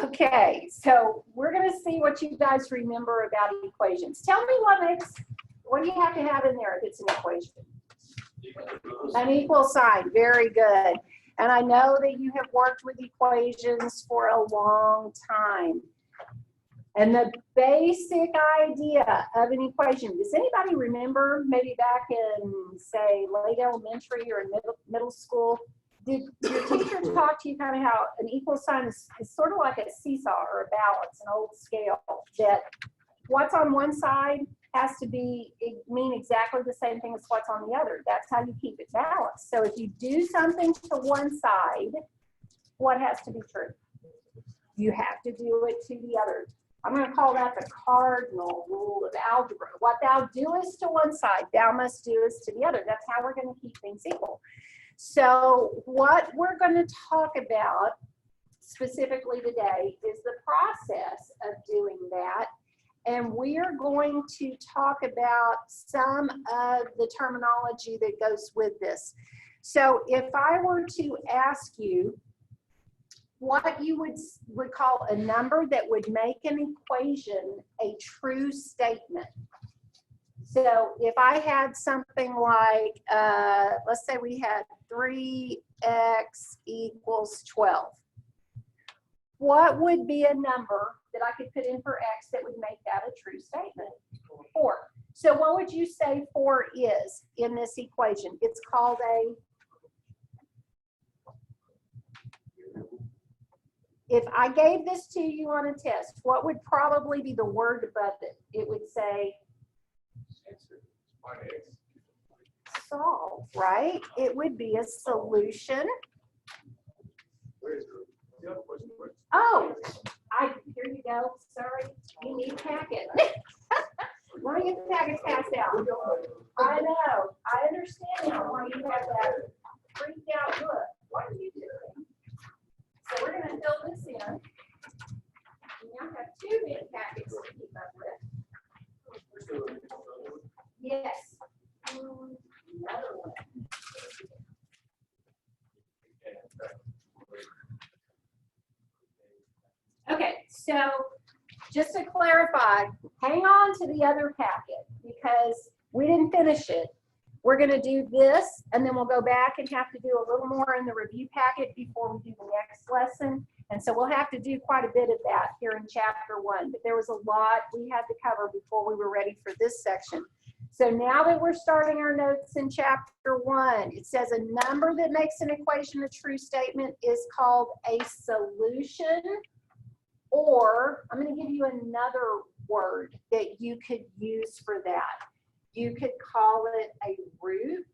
Okay, so we're going to see what you guys remember about equations. Tell me what do you have to have in there if it's an equation? An equal sign. Very good. And I know that you have worked with equations for a long time. And the basic idea of an equation, does anybody remember maybe back in, say, late elementary or middle school, did your teacher talk to you kind of how an equal sign is sort of like a seesaw or a balance, an old scale, that what's on one side has to mean exactly the same thing as what's on the other. That's how you keep it balanced. So if you do something to one side, what has to be true? You have to do it to the other. I'm going to call that the cardinal rule of algebra. What thou doest to one side, thou must do to the other. That's how we're going to keep things equal. So what we're going to talk about specifically today is the process of doing that. And we are going to talk about some of the terminology that goes with this. So if I were to ask you what you would call a number that would make an equation a true statement. So if I had something like, let's say we had 3x equals 12. What would be a number that I could put in for x that would make that a true statement? 4. So what would you say 4 is in this equation? It's called a, if I gave this to you on a test, what would probably be the word above it? It would say solve, right? It would be a solution. Oh, here you go. Sorry, you need packet. Let me get the packets passed out. I know. I understand now why you have that freaked out look. What are you doing? So we're going to fill this in. We now have 2 big packets to keep up with. Yes. Another one. Okay, so just to clarify, hang on to the other packet because we didn't finish it. We're going to do this, and then we'll go back and have to do a little more in the review packet before we do the next lesson. And so we'll have to do quite a bit of that here in chapter 1. But there was a lot we had to cover before we were ready for this section. So now that we're starting our notes in chapter 1, it says a number that makes an equation a true statement is called a solution. Or I'm going to give you another word that you could use for that. You could call it a root.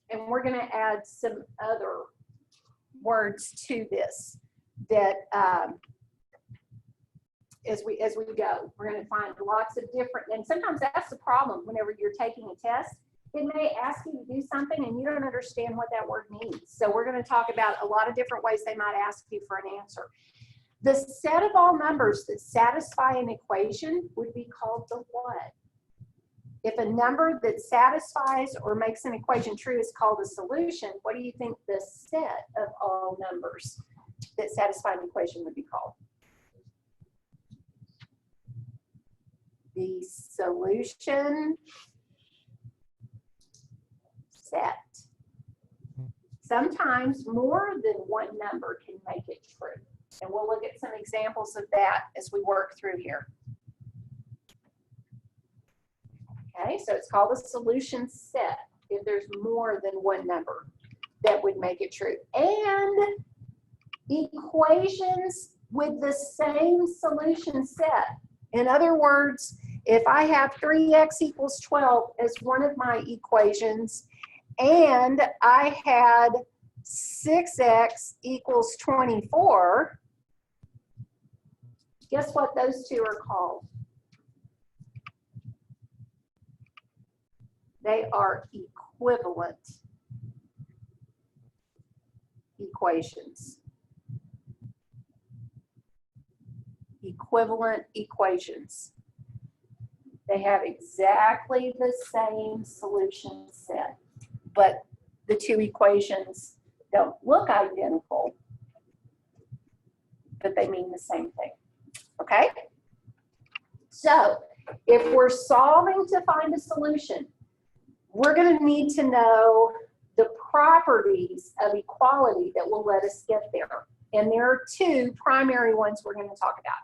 And we're going to add some other words to this that as we go, we're going to find lots of different, and sometimes that's the problem whenever you're taking a test. It may ask you to do something and you don't understand what that word means. So we're going to talk about a lot of different ways they might ask you for an answer. The set of all numbers that satisfy an equation would be called the what? If a number that satisfies or makes an equation true is called a solution, what do you think the set of all numbers that satisfy an equation would be called? The solution set. Sometimes more than one number can make it true. And we'll look at some examples of that as we work through here. Okay, so it's called a solution set if there's more than one number that would make it true. And equations with the same solution set. In other words, if I have 3x equals 12 as one of my equations, and I had 6x equals 24, guess what those two are called? They are equivalent equations. Equivalent equations. They have exactly the same solution set, but the two equations don't look identical, but they mean the same thing, okay? So if we're solving to find a solution, we're going to need to know the properties of equality that will let us get there. And there are two primary ones we're going to talk about: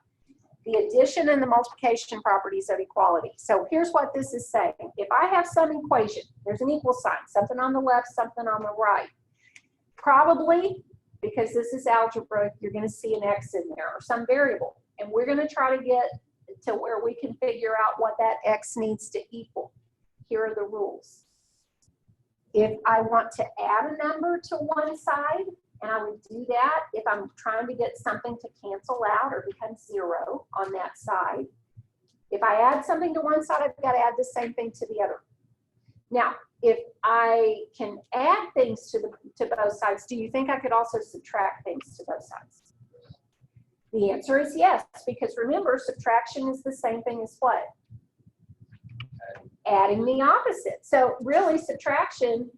the addition and the multiplication properties of equality. So here's what this is saying. If I have some equation, there's an equal sign, something on the left, something on the right. Probably, because this is algebra, you're going to see an x in there or some variable. And we're going to try to get to where we can figure out what that x needs to equal. Here are the rules. If I want to add a number to one side, and I would do that if I'm trying to get something to cancel out or become 0 on that side. If I add something to one side, I've got to add the same thing to the other. Now, if I can add things to both sides, do you think I could also subtract things to both sides? The answer is yes, because remember, subtraction is the same thing as what? Adding the opposite. So really, subtraction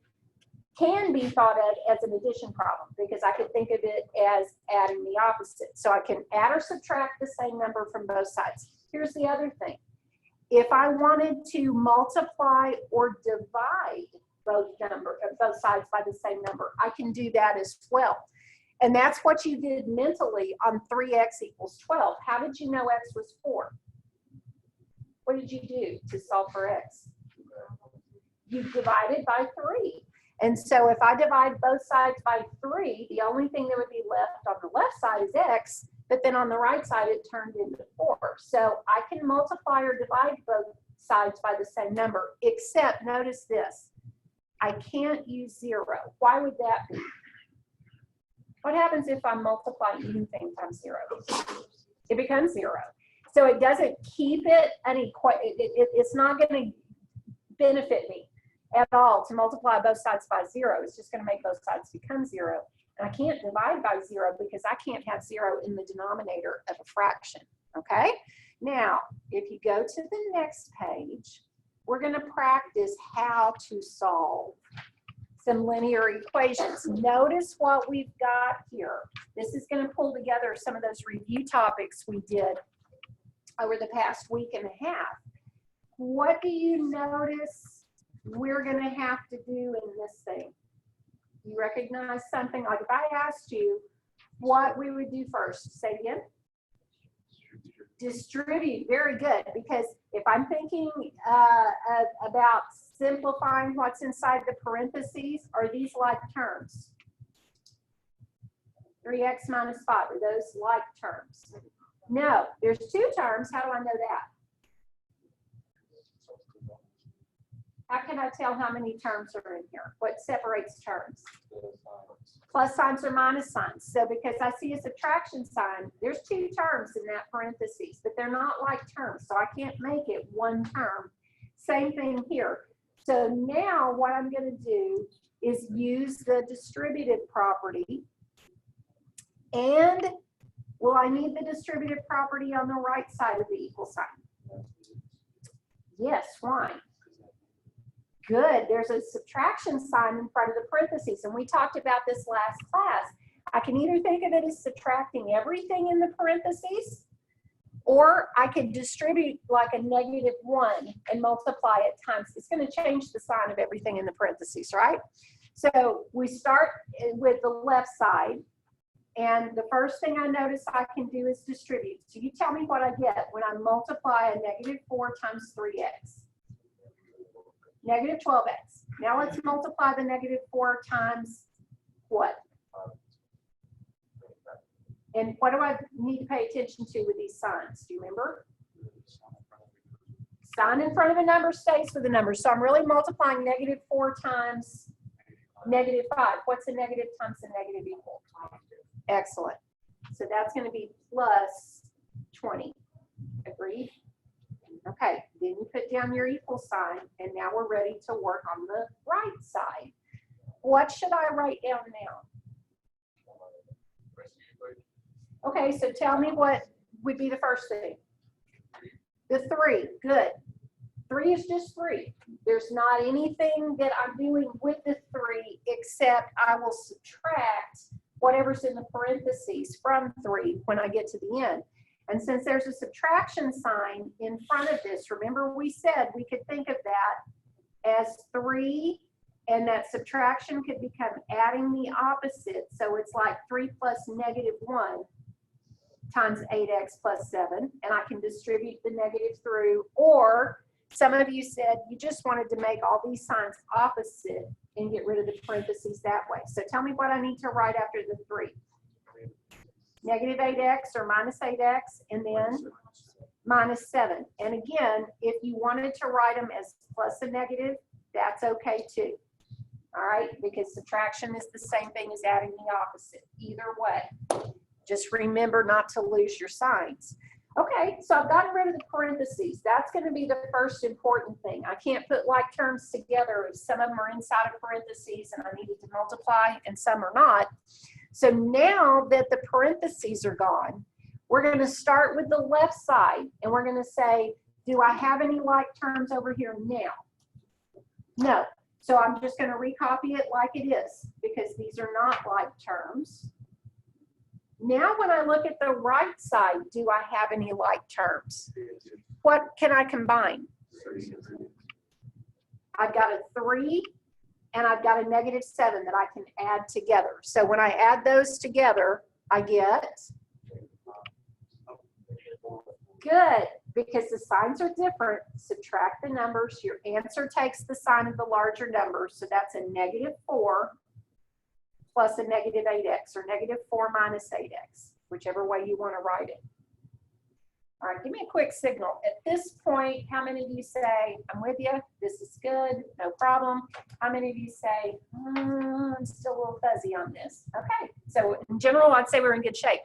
can be thought of as an addition problem, because I could think of it as adding the opposite. So I can add or subtract the same number from both sides. Here's the other thing. If I wanted to multiply or divide both sides by the same number, I can do that as well. And that's what you did mentally on 3x equals 12. How did you know x was 4? What did you do to solve for x? You divided by 3. And so if I divide both sides by 3, the only thing that would be left on the left side is x, but then on the right side it turned into 4. So I can multiply or divide both sides by the same number, except notice this, I can't use 0. Why would that be? What happens if I multiply anything times 0? It becomes 0. So it doesn't keep it an it's not going to benefit me at all to multiply both sides by 0. It's just going to make both sides become 0. And I can't divide by 0 because I can't have 0 in the denominator of a fraction. Okay? Now, if you go to the next page, we're going to practice how to solve some linear equations. Notice what we've got here. This is going to pull together some of those review topics we did over the past week and a half. What do you notice we're going to have to do in this thing? You recognize something? Like if I asked you what we would do first, say it again. Distribute. Very good, because if I'm thinking about simplifying what's inside the parentheses, are these like terms? 3x minus 5, are those like terms? No, there's two terms. How do I know that? How can I tell how many terms are in here? What separates terms? Plus signs or minus signs. So because I see a subtraction sign, there's two terms in that parentheses, but they're not like terms, so I can't make it one term. Same thing here. So now what I'm going to do is use the distributive property. And will I need the distributive property on the right side of the equal sign? Yes, why? Good, there's a subtraction sign in front of the parentheses, and we talked about this last class. I can either think of it as subtracting everything in the parentheses, or I could distribute like a -1 and multiply it times. It's going to change the sign of everything in the parentheses, right? So we start with the left side, and the first thing I notice I can do is distribute. So you tell me what I get when I multiply a -4 times 3x. -12x. Now let's multiply the -4 times what? And what do I need to pay attention to with these signs? Do you remember? Sign in front of a number stays with a number. So I'm really multiplying -4 times -5. What's a negative times a negative equal? Excellent. So that's going to be plus 20. Agreed? Okay, then you put down your equal sign, and now we're ready to work on the right side. What should I write down now? Okay, so tell me what would be the first thing. The 3, good. 3 is just 3. There's not anything that I'm doing with the 3 except I will subtract whatever's in the parentheses from 3 when I get to the end. And since there's a subtraction sign in front of this, remember we said we could think of that as 3, and that subtraction could become adding the opposite. So it's like 3 plus -1 times 8x plus 7, and I can distribute the negative through. Or some of you said you just wanted to make all these signs opposite and get rid of the parentheses that way. So tell me what I need to write after the 3. -8x or -8x, and then -7. And again, if you wanted to write them as plus a negative, that's okay too. All right, because subtraction is the same thing as adding the opposite. Either way, just remember not to lose your signs. Okay, so I've gotten rid of the parentheses. That's going to be the first important thing. I can't put like terms together if some of them are inside of parentheses and I needed to multiply and some are not. So now that the parentheses are gone, we're going to start with the left side and we're going to say, do I have any like terms over here now? No. So I'm just going to recopy it like it is because these are not like terms. Now when I look at the right side, do I have any like terms? What can I combine? I've got a 3 and I've got a -7 that I can add together. So when I add those together, I get good, because the signs are different. Subtract the numbers. Your answer takes the sign of the larger number. So that's a -4 plus a -8x, or -4 minus 8x, whichever way you want to write it. All right, give me a quick signal. At this point, how many of you say, I'm with you, this is good, no problem? How many of you say, I'm still a little fuzzy on this? Okay, so in general, I'd say we're in good shape.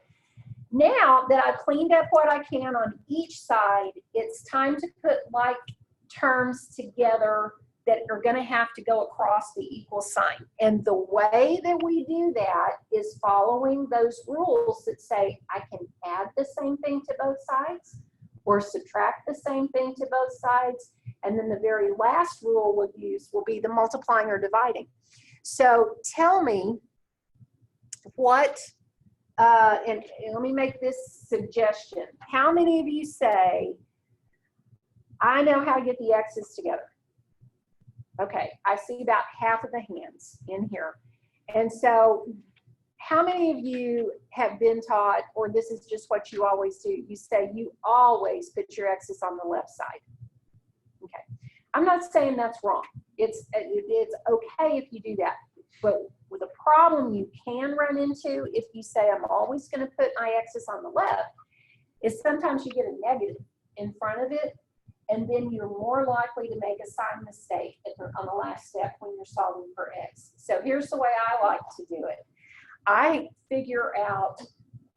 Now that I've cleaned up what I can on each side, it's time to put like terms together that are going to have to go across the equal sign. And the way that we do that is following those rules that say I can add the same thing to both sides or subtract the same thing to both sides. And then the very last rule we'll use will be the multiplying or dividing. So tell me what, and let me make this suggestion. How many of you say, I know how to get the x's together? Okay, I see about half of the hands in here. And so how many of you have been taught, or this is just what you always do, you say you always put your x's on the left side? Okay, I'm not saying that's wrong. It's okay if you do that. But with a problem you can run into if you say I'm always going to put my x's on the left is sometimes you get a negative in front of it, and then you're more likely to make a sign mistake on the last step when you're solving for x. So here's the way I like to do it. I figure out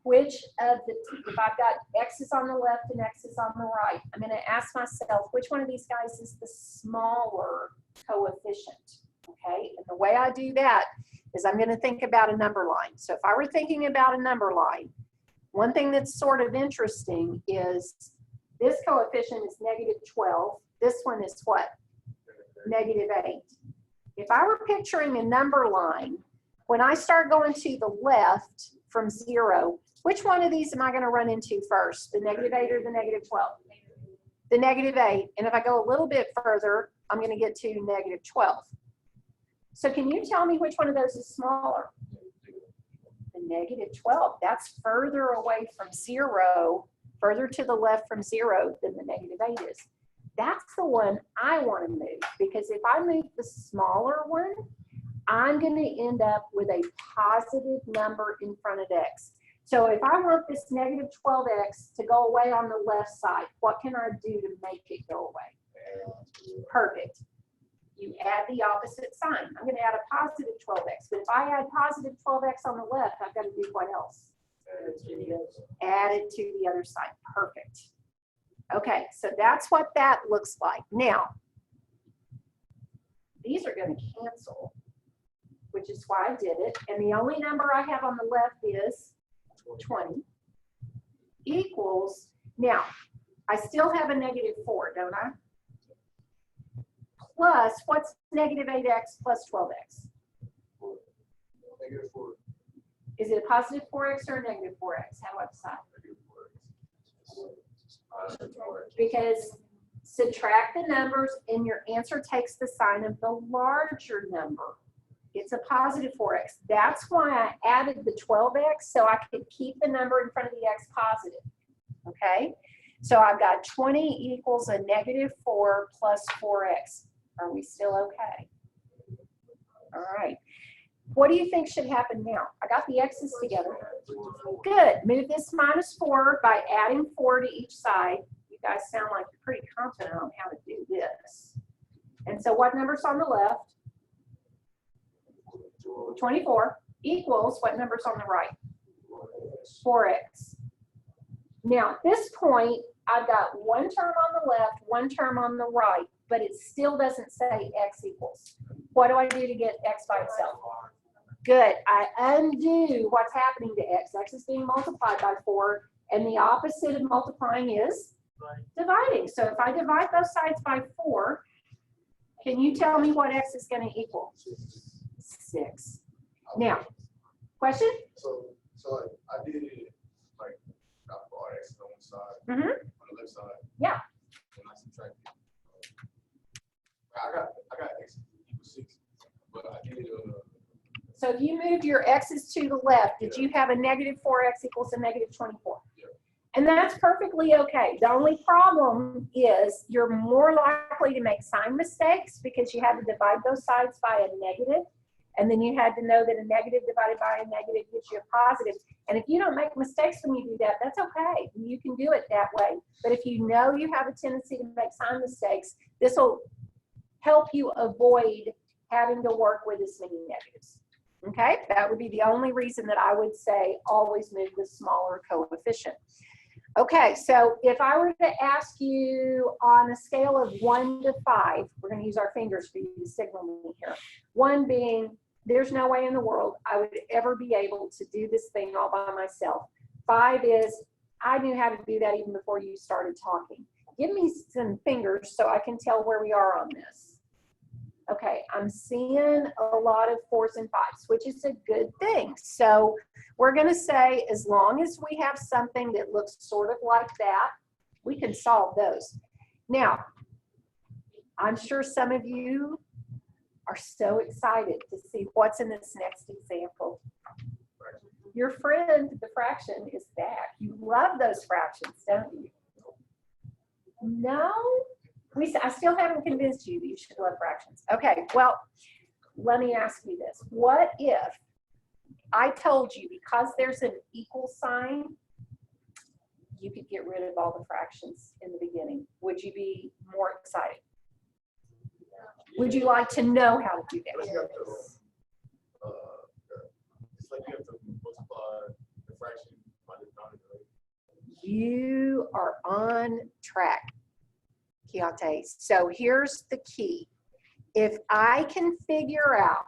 which of the, if I've got x's on the left and x's on the right, I'm going to ask myself which one of these guys is the smaller coefficient. Okay, and the way I do that is I'm going to think about a number line. So if I were thinking about a number line, one thing that's sort of interesting is this coefficient is -12. This one is what? -8. If I were picturing a number line, when I start going to the left from 0, which one of these am I going to run into first? The -8 or the -12? The -8. And if I go a little bit further, I'm going to get to -12. So can you tell me which one of those is smaller? The -12. That's further away from 0, further to the left from 0 than the -8 is. That's the one I want to move, because if I move the smaller one, I'm going to end up with a positive number in front of x. So if I want this -12x to go away on the left side, what can I do to make it go away? Perfect. You add the opposite sign. I'm going to add a positive 12x, but if I add positive 12x on the left, I've got to do what else? Add it to the other side. Perfect. Okay, so that's what that looks like. Now, these are going to cancel, which is why I did it. And the only number I have on the left is 20 equals, now, I still have a -4, don't I? plus, what's negative 8x plus 12x? Negative 4. Is it a positive 4x or a negative 4x? How do I decide? Negative 4x. Because subtract the numbers and your answer takes the sign of the larger number. It's a positive 4x. That's why I added the 12x, so I could keep the number in front of the x positive. Okay? So I've got 20 equals a negative 4 plus 4x. Are we still okay? All right. What do you think should happen now? I got the x's together. Good. Move this minus 4 by adding 4 to each side. You guys sound like you're pretty confident on how to do this. And so what number's on the left? 24 equals what number's on the right? 4x. Now, at this point, I've got one term on the left, one term on the right, but it still doesn't say x equals. What do I do to get x by itself? Good. I undo what's happening to x. X is being multiplied by 4, and the opposite of multiplying is dividing. So if I divide both sides by 4, can you tell me what x is going to equal? 6. Now, question? So I did it like I brought x on one side, Mm-hmm. on the left side. Yeah. And I subtracted. I got x equals 6, but I did So if you moved your x's to the left, did you have a negative 4x equals a negative 24? Yeah. And that's perfectly okay. The only problem is you're more likely to make sign mistakes because you had to divide those sides by a negative, and then you had to know that a negative divided by a negative gives you a positive. And if you don't make mistakes when you do that, that's okay. You can do it that way. But if you know you have a tendency to make sign mistakes, this will help you avoid having to work with as many negatives. Okay, that would be the only reason that I would say always move the smaller coefficient. Okay, so if I were to ask you on a scale of 1 to 5, we're going to use our fingers for you to signal me here. 1 being, there's no way in the world I would ever be able to do this thing all by myself. 5 is, I knew how to do that even before you started talking. Give me some fingers so I can tell where we are on this. Okay, I'm seeing a lot of 4s and 5s, which is a good thing. So we're going to say as long as we have something that looks sort of like that, we can solve those. Now, I'm sure some of you are so excited to see what's in this next example. Your friend, the fraction, is back. You love those fractions, don't you? No? I still haven't convinced you that you should love fractions. Okay, well, let me ask you this. What if I told you because there's an equal sign, you could get rid of all the fractions in the beginning? Would you be more excited? Would you like to know how to do that? it's like you have to multiply the fraction by the denominator. You are on track, Keontae. So here's the key. If I can figure out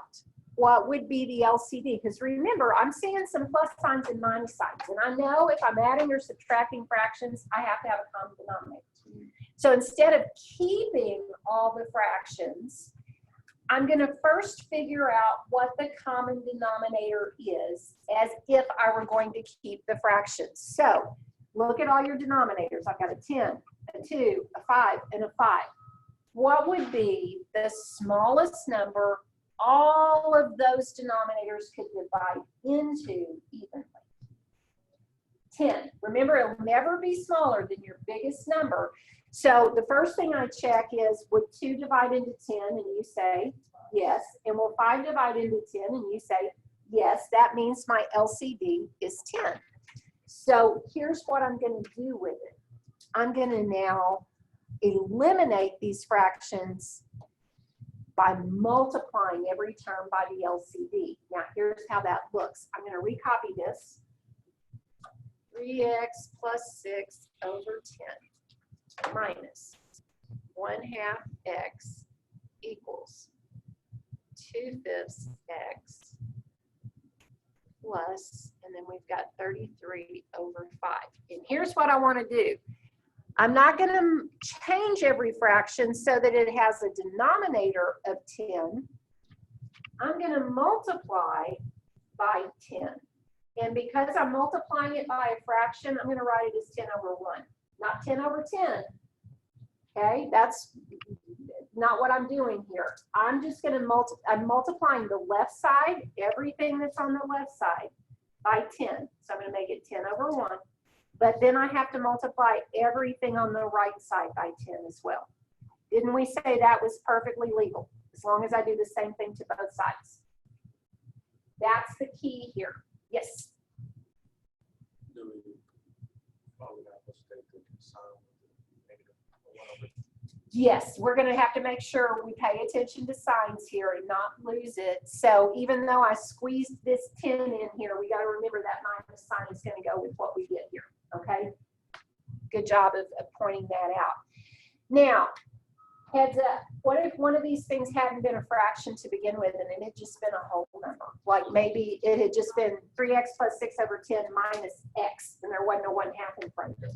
what would be the LCD, because remember, I'm seeing some plus signs and minus signs, and I know if I'm adding or subtracting fractions, I have to have a common denominator. So instead of keeping all the fractions, I'm going to first figure out what the common denominator is as if I were going to keep the fractions. So look at all your denominators. I've got a 10, a 2, a 5, and a 5. What would be the smallest number all of those denominators could divide into evenly? 10. Remember, it'll never be smaller than your biggest number. So the first thing I check is, would 2 divide into 10? And you say yes. And will 5 divide into 10? And you say yes. That means my LCD is 10. So here's what I'm going to do with it. I'm going to now eliminate these fractions by multiplying every term by the LCD. Now here's how that looks. I'm going to recopy this. 3x plus 6 over 10 minus 1/2 x equals 2/5 x plus, and then we've got 33 over 5. And here's what I want to do. I'm not going to change every fraction so that it has a denominator of 10. I'm going to multiply by 10. And because I'm multiplying it by a fraction, I'm going to write it as 10 over 1, not 10 over 10. Okay, that's not what I'm doing here. I'm just going to I'm multiplying the left side, everything that's on the left side, by 10. So I'm going to make it 10 over 1. But then I have to multiply everything on the right side by 10 as well. Didn't we say that was perfectly legal? As long as I do the same thing to both sides. That's the key here. Yes? Yes, we're going to have to make sure we pay attention to signs here and not lose it. So even though I squeezed this 10 in here, we got to remember that minus sign is going to go with what we get here. Okay? Good job of pointing that out. Now, heads up, what if one of these things hadn't been a fraction to begin with and it had just been a whole number? Like maybe it had just been 3x plus 6 over 10 minus x, and there wasn't a 1/2 in front of it.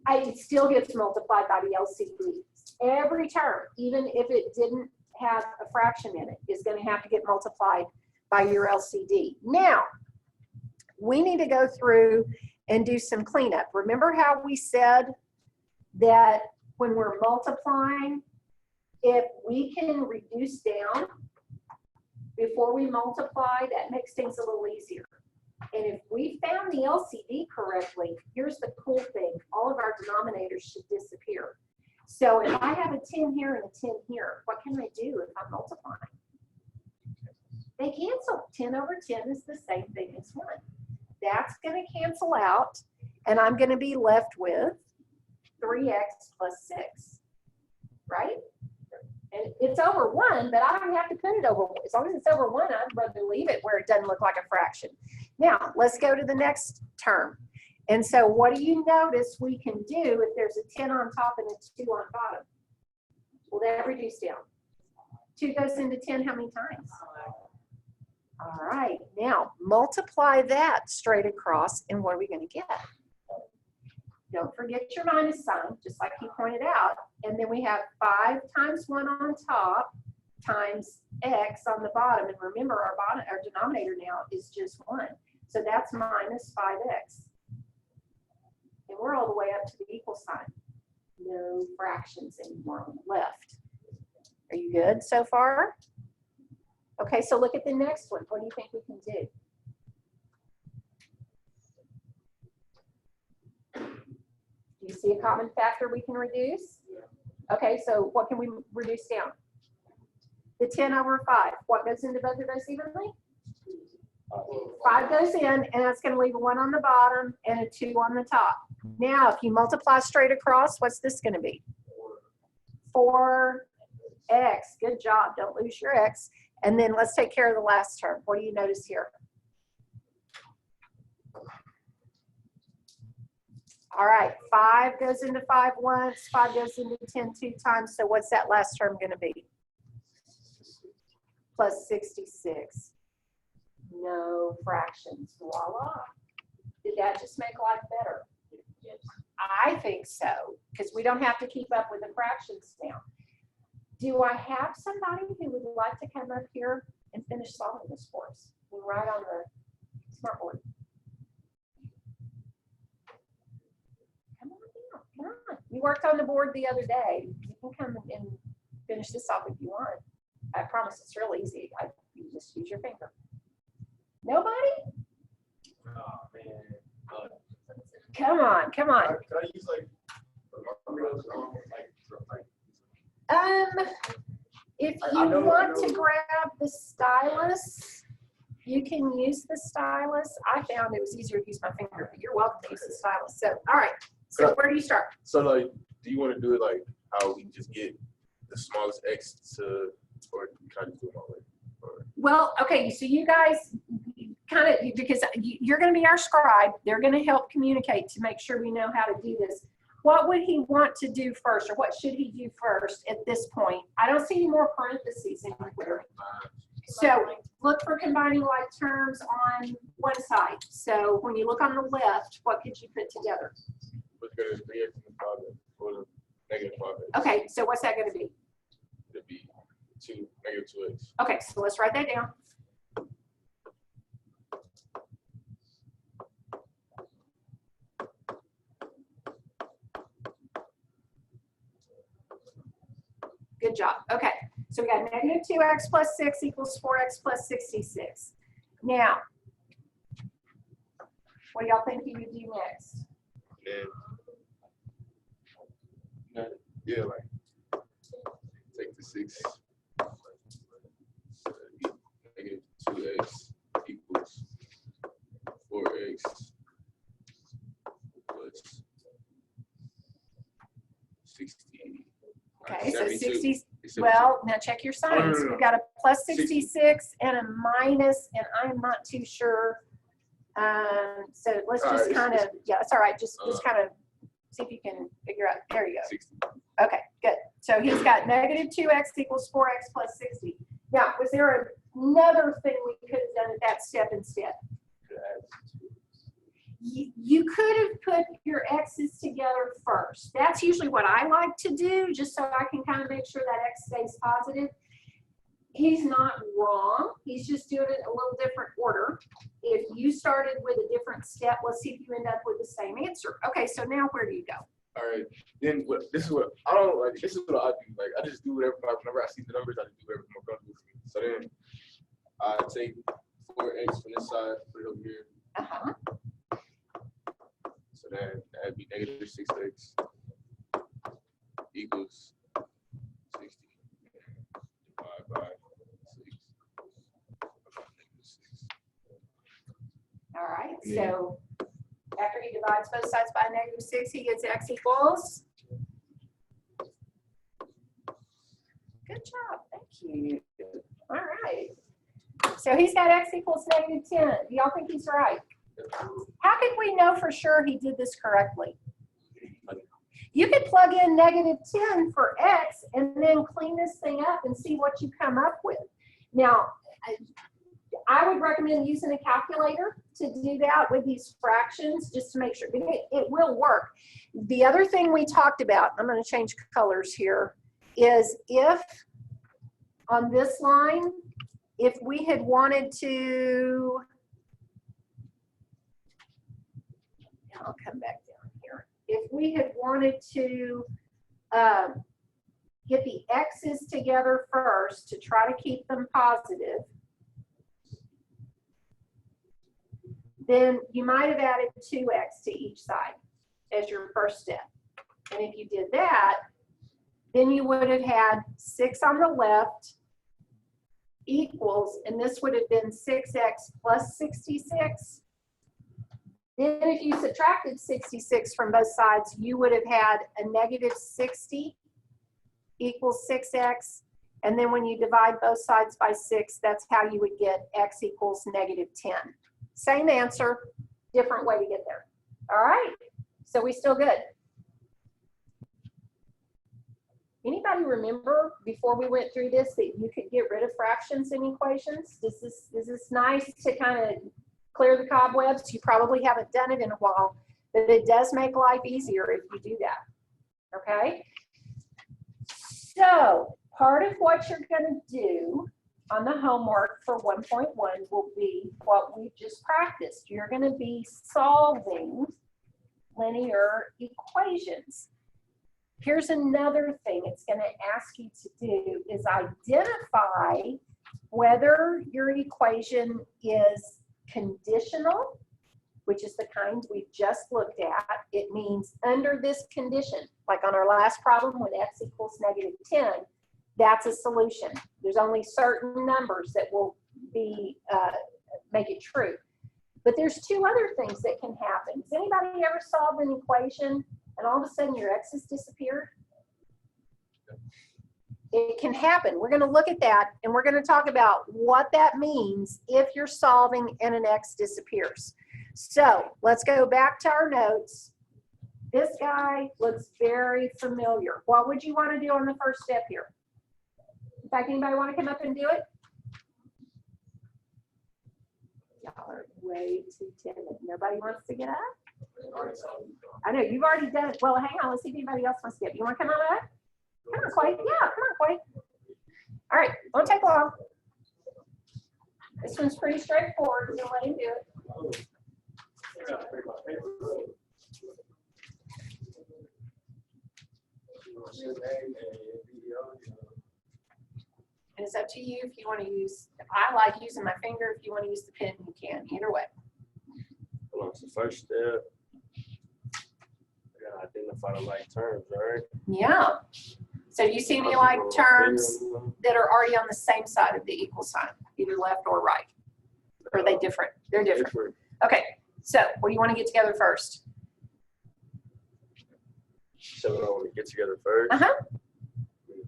It still gets multiplied by the LCD. Every term, even if it didn't have a fraction in it, is going to have to get multiplied by your LCD. Now, we need to go through and do some cleanup. Remember how we said that when we're multiplying, if we can reduce down before we multiply, that makes things a little easier. And if we found the LCD correctly, here's the cool thing. All of our denominators should disappear. So if I have a 10 here and a 10 here, what can I do if I'm multiplying? They cancel. 10 over 10 is the same thing as 1. That's going to cancel out, and I'm going to be left with 3x plus 6, right? And it's over 1, but I don't have to put it over 1. As long as it's over 1, I'd rather leave it where it doesn't look like a fraction. Now, let's go to the next term. And so what do you notice we can do if there's a 10 on top and a 2 on bottom? Will that reduce down? 2 goes into 10 how many times? All right, now multiply that straight across, and what are we going to get? Don't forget your minus sign, just like he pointed out. And then we have 5 times 1 on top times x on the bottom. And remember, our denominator now is just 1. So that's minus 5x. And we're all the way up to the equal sign. No fractions anymore on the left. Are you good so far? Okay, so look at the next one. What do you think we can do? Do you see a common factor we can reduce? Okay, so what can we reduce down? The 10 over 5. What goes into both of those evenly? 5 goes in, and that's going to leave a 1 on the bottom and a 2 on the top. Now, if you multiply straight across, what's this going to be? 4x. Good job. Don't lose your x. And then let's take care of the last term. What do you notice here? All right, 5 goes into 5 once, 5 goes into 10 2 times. So what's that last term going to be? Plus 66. No fractions. Voila. Did that just make life better? I think so, because we don't have to keep up with the fractions now. Do I have somebody who would like to come up here and finish solving this for us? We're right on the smartboard. Come on down. Come on. You worked on the board the other day. You can come and finish this off if you want. I promise it's real easy. You just use your finger. Nobody? Oh, man. Come on, come on. Can I use like if you want to grab the stylus, you can use the stylus. I found it was easier to use my finger, but you're welcome to use the stylus. So, all right. So where do you start? So like, do you want to do it like how we just get the smallest x to, or kind of do it my way? Or? Well, okay. So you guys kind of, because you're going to be our scribe, they're going to help communicate to make sure we know how to do this. What would he want to do first, or what should he do first at this point? I don't see any more parentheses anywhere. So look for combining like terms on one side. So when you look on the left, what could you put together? What's going to be 3x in the 5x or the negative 5x? Okay, so what's that going to be? It'll be negative 2x. Okay, so let's write that down. Good job. Okay, so we got negative 2x plus 6 equals 4x plus 66. Now, what do y'all think you would do next? Yeah, like take the 6, negative 2x equals 4x plus 60. Okay, so 72. 60, well, now check your signs. No. We've got a plus 66 and a minus, and I'm not too sure. So let's All just right. kind of, yeah, it's all right. Just kind of see if you can figure out. There you go. 60. Okay, good. So he's got negative 2x equals 4x plus 60. Now, was there another thing we could have done at that step instead? You could have put your x's together first. That's usually what I like to do, just so I can kind of make sure that x stays positive. He's not wrong. He's just doing it a little different order. If you started with a different step, let's see if you end up with the same answer. Okay, so now where do you go? All right. Then this is what I don't like. This is what I do. Like I just do whatever. Whenever I see the numbers, I just do whatever's more comfortable for me. So then I take 4x from this side, put it over here. So then that'd be negative 6x equals 60 divided by 6. All right, Yeah. so after he divides both sides by negative 6, he gets x equals. Good job, thank you. All right. So he's got x equals negative 10. Do y'all think he's right? How could we know for sure he did this correctly? You could plug in negative 10 for x and then clean this thing up and see what you come up with. Now, I would recommend using a calculator to do that with these fractions just to make sure it will work. The other thing we talked about, I'm going to change colors here, is if on this line, if we had wanted to, I'll come back down here. If we had wanted to get the x's together first to try to keep them positive, then you might have added 2x to each side as your first step. And if you did that, then you would have had 6 on the left equals, and this would have been 6x plus 66. Then if you subtracted 66 from both sides, you would have had a negative 60 equals 6x. And then when you divide both sides by 6, that's how you would get x equals negative 10. Same answer, different way to get there. All right, so we still good? Anybody remember before we went through this that you could get rid of fractions in equations? Is this nice to kind of clear the cobwebs? You probably haven't done it in a while, but it does make life easier if you do that. Okay? So part of what you're going to do on the homework for 1.1 will be what we just practiced. You're going to be solving linear equations. Here's another thing it's going to ask you to do is identify whether your equation is conditional, which is the kind we just looked at. It means under this condition, like on our last problem when x equals negative 10, that's a solution. There's only certain numbers that will be make it true. But there's two other things that can happen. Has anybody ever solved an equation and all of a sudden your x's disappeared? It can happen. We're going to look at that and we're going to talk about what that means if you're solving and an x disappears. So let's go back to our notes. This guy looks very familiar. What would you want to do on the first step here? In fact, anybody want to come up and do it? way too timid. Nobody wants to get up? I know, you've already done it. Well, hang on, let's see if anybody else wants to get up. You want to come on up? Come on, Quay. Yeah, come on, Quay. All right, won't take long. This one's pretty straightforward. We'll let him do it. And it's up to you if you want to use, I like using my finger. If you want to use the pen, you can. Either way. Well, so first step, I gotta identify the like terms, right? Yeah. So you see any like terms that are already on the same side of the equal sign, either left or right? Or are they different? They're different. Okay. So what do you want to get together first? So we want to get together first. Uh-huh.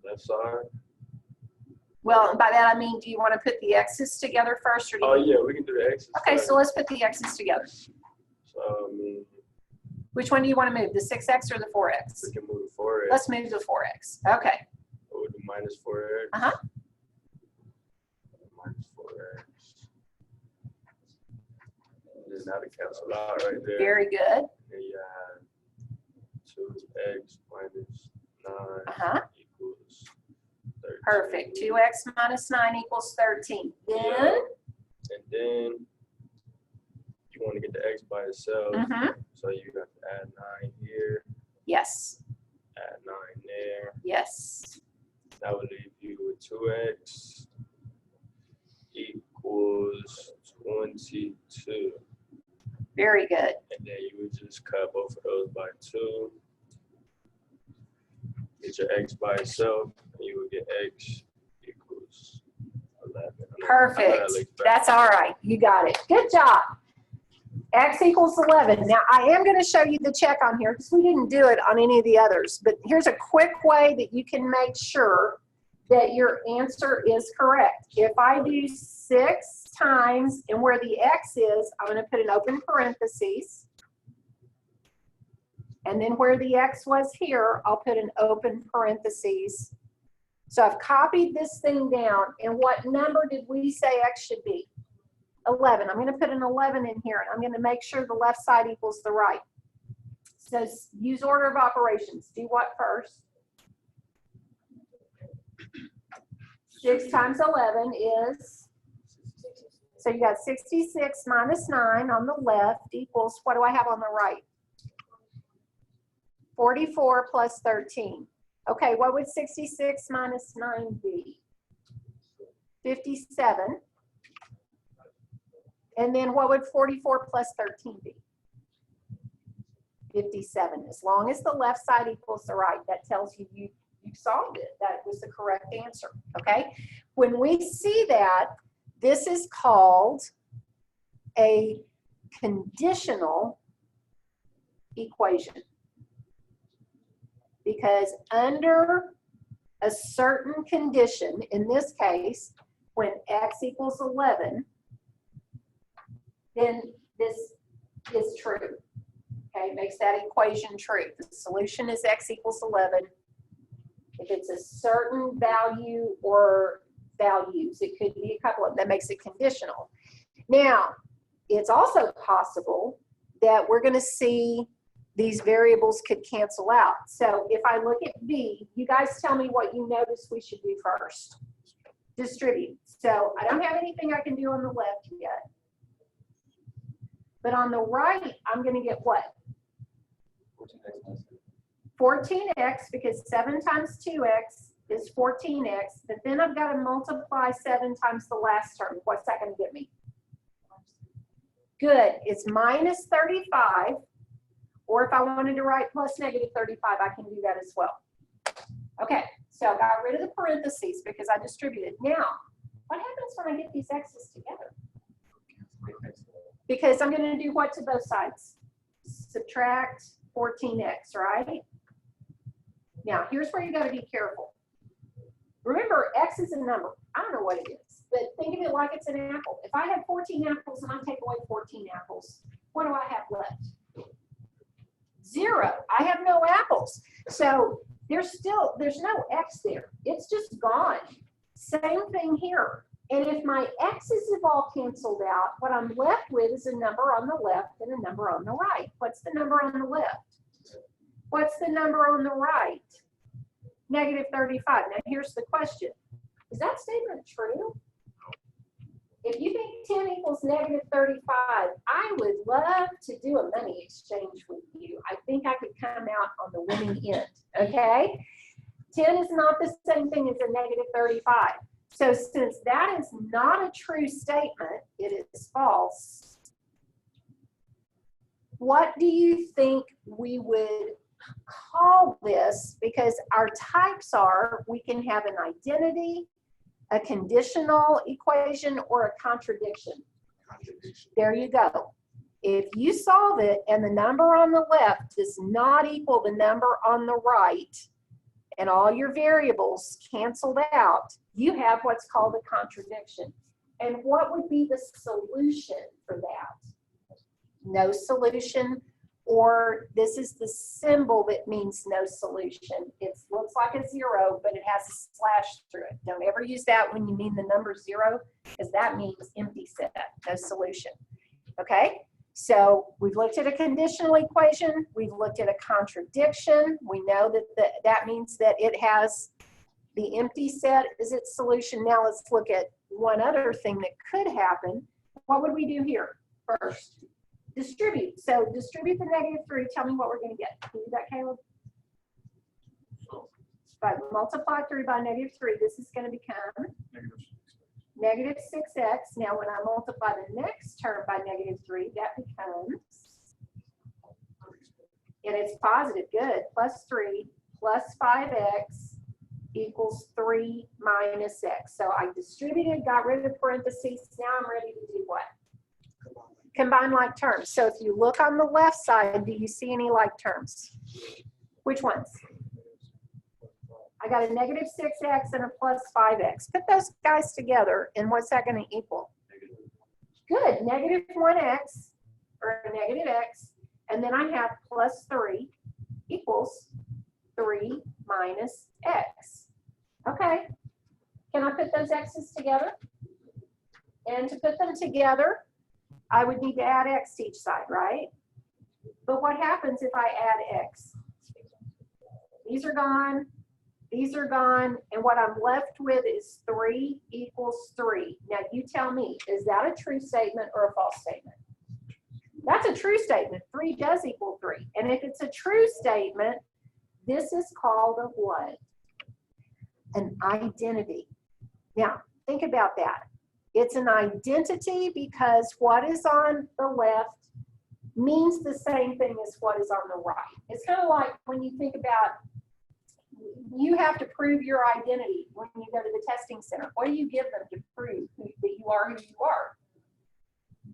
Left side. Well, by that I mean, do you want to put the x's together first, or do you? Oh yeah, we can do the x's. Okay, first. so let's put the x's together. So I mean, Which one do you want to move, the 6x or the 4x? we can move the 4x. Let's move the 4x. Okay. Or the minus 4x. Uh-huh. Minus 4x. And then that'll cancel out right there. Very good. And you have 2x minus 9 Uh-huh. equals 13. Perfect. 2x minus 9 equals 13. Then, And then you want to get the x by itself. So you have to add 9 here, yes, add 9 there. yes. That would leave you with 2x equals 22. Very good. And then you would just cut both of those by 2. Get your x by itself, and you would get x equals 11. Perfect. That's all right. You got it. Good job. X equals 11. Now, I am going to show you the check on here because we didn't do it on any of the others. But here's a quick way that you can make sure that your answer is correct. If I do 6 times, and where the x is, I'm going to put an open parentheses. And then where the x was here, I'll put an open parentheses. So I've copied this thing down. And what number did we say x should be? 11. I'm going to put an 11 in here, and I'm going to make sure the left side equals the right. So use order of operations. Do what first? 6 times 11 is, so you got 66 minus 9 on the left equals, what do I have on the right? 44 plus 13. Okay, what would 66 minus 9 be? 57. And then what would 44 plus 13 be? 57. As long as the left side equals the right, that tells you you solved it. That was the correct answer, okay? When we see that, this is called a conditional equation. Because under a certain condition, in this case, when x equals 11, then this is true. Okay, makes that equation true. The solution is x equals 11. If it's a certain value or values, it could be a couple of them, that makes it conditional. Now, it's also possible that we're going to see these variables could cancel out. So if I look at B, you guys tell me what you notice we should do first. Distribute. So I don't have anything I can do on the left yet. But on the right, I'm going to get what? 14x, because 7 times 2x is 14x. But then I've got to multiply 7 times the last term. What's that going to get me? Good. It's minus 35. Or if I wanted to write plus negative 35, I can do that as well. Okay, so I got rid of the parentheses because I distributed. Now, what happens when I get these x's together? Because I'm going to do what to both sides? Subtract 14x, right? Now, here's where you got to be careful. Remember, x is a number. I don't know what it is, but think of it like it's an apple. If I have 14 apples and I take away 14 apples, what do I have left? 0. I have no apples. So there's no x there. It's just gone. Same thing here. And if my x's have all canceled out, what I'm left with is a number on the left and a number on the right. What's the number on the left? What's the number on the right? Negative 35. Now here's the question. Is that statement true? If you think 10 equals negative 35, I would love to do a money exchange with you. I think I could come out on the winning end, okay? 10 is not the same thing as a negative 35. So since that is not a true statement, it is false. What do you think we would call this? Because our types are, we can have an identity, a conditional equation, or a contradiction. There you go. If you solve it and the number on the left does not equal the number on the right, and all your variables canceled out, you have what's called a contradiction. And what would be the solution for that? No solution, or this is the symbol that means no solution. It looks like a 0, but it has a slash through it. Don't ever use that when you mean the number 0, because that means empty set, no solution. Okay? So we've looked at a conditional equation. We've looked at a contradiction. We know that that means that it has the empty set is its solution. Now let's look at one other thing that could happen. What would we do here first? Distribute. So distribute the negative 3. Tell me what we're going to get. Can you do that, Caleb? If I multiply 3 by negative 3, this is going to become negative 6x. Now when I multiply the next term by negative 3, that becomes, and it's positive, good, plus 3 plus 5x equals 3 minus x. So I distributed, got rid of parentheses. Now I'm ready to do what? Combine like terms. So if you look on the left side, do you see any like terms? Which ones? I got a negative 6x and a plus 5x. Put those guys together, and what's that going to equal? Good, negative 1x, or negative x, and then I have plus 3 equals 3 minus x. Okay, can I put those x's together? And to put them together, I would need to add x to each side, right? But what happens if I add x? These are gone. These are gone, and what I'm left with is 3 equals 3. Now you tell me, is that a true statement or a false statement? That's a true statement. 3 does equal 3. And if it's a true statement, this is called a what? An identity. Now, think about that. It's an identity because what is on the left means the same thing as what is on the right. It's kind of like when you think about, you have to prove your identity when you go to the testing center. What do you give them to prove that you are who you are?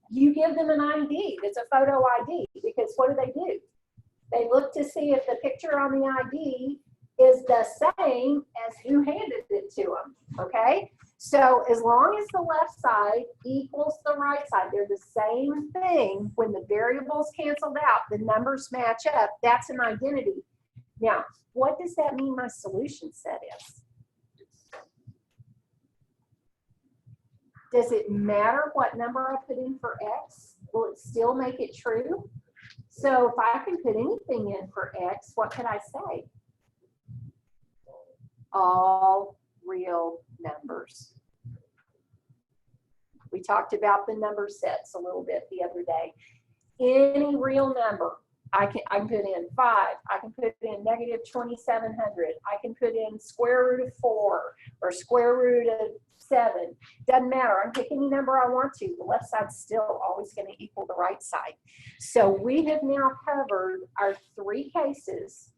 You give them an ID that's a photo ID, because what do? They look to see if the picture on the ID is the same as who handed it to them, okay? So as long as the left side equals the right side, they're the same thing. When the variables canceled out, the numbers match up, that's an identity. Now, what does that mean my solution set is? Does it matter what number I put in for x? Will it still make it true? So if I can put anything in for x, what can I say? All real numbers. We talked about the number sets a little bit the other day. Any real number. I can put in 5. I can put in negative 2,700. I can put in square root of 4 or square root of 7. Doesn't matter. I can pick any number I want to. The left side's still always going to equal the right side. So we have now covered our 3 cases.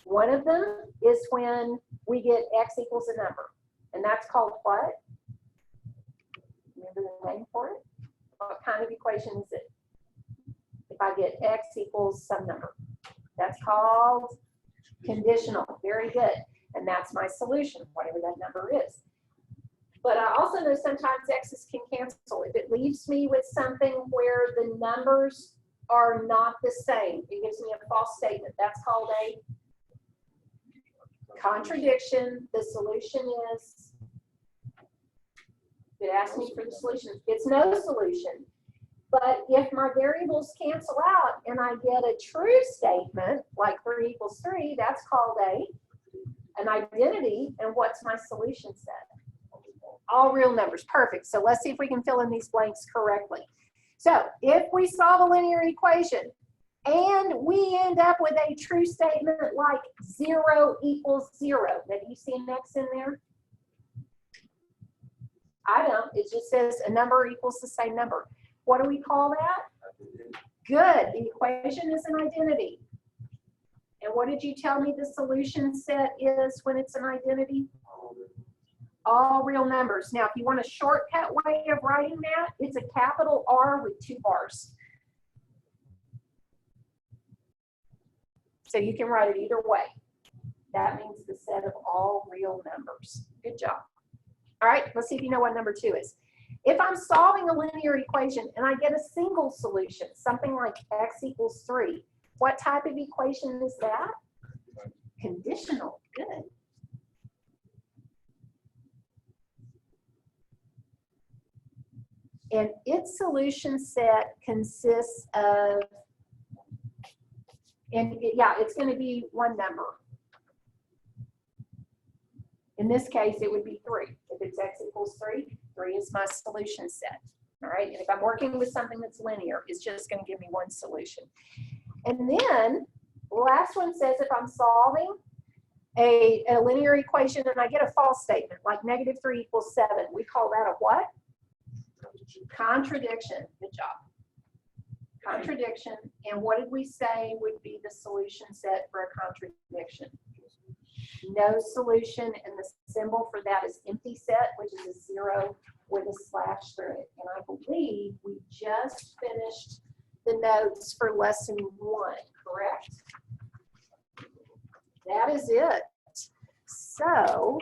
One of them is when we get x equals a number. And that's called what? Remember the name for it? What kind of equation is it? If I get x equals some number. That's called conditional. Very good. And that's my solution, whatever that number is. But I also know sometimes x's can cancel. If it leaves me with something where the numbers are not the same, it gives me a false statement. That's called a contradiction. The solution is It asks me for the solution. It's no solution. But if my variables cancel out and I get a true statement, like 3 equals 3, that's called an identity. And what's my solution set? All real numbers. Perfect. So let's see if we can fill in these blanks correctly. So if we solve a linear equation and we end up with a true statement like 0 equals 0, now do you see an X in there? I don't. It just says a number equals the same number. What do we call that? Good. The equation is an identity. And what did you tell me the solution set is when it's an identity? All real numbers. Now, if you want a shortcut way of writing that, it's a capital R with 2 bars. So you can write it either way. That means the set of all real numbers. Good job. All right, let's see if you know what number 2 is. If I'm solving a linear equation and I get a single solution, something like x equals 3, what type of equation is that? Conditional. Good. And its solution set consists of, it's going to be one number. In this case, it would be 3. If it's x equals 3, 3 is my solution set. All right, and if I'm working with something that's linear, it's just going to give me one solution. And then the last one says if I'm solving a linear equation and I get a false statement, like -3 equals 7, we call that a what? Contradiction. Good job. Contradiction. And what did we say would be the solution set for a contradiction? No solution, and the symbol for that is empty set, which is a 0 with a slash through it. And I believe we just finished the notes for lesson 1, correct? That is it. So,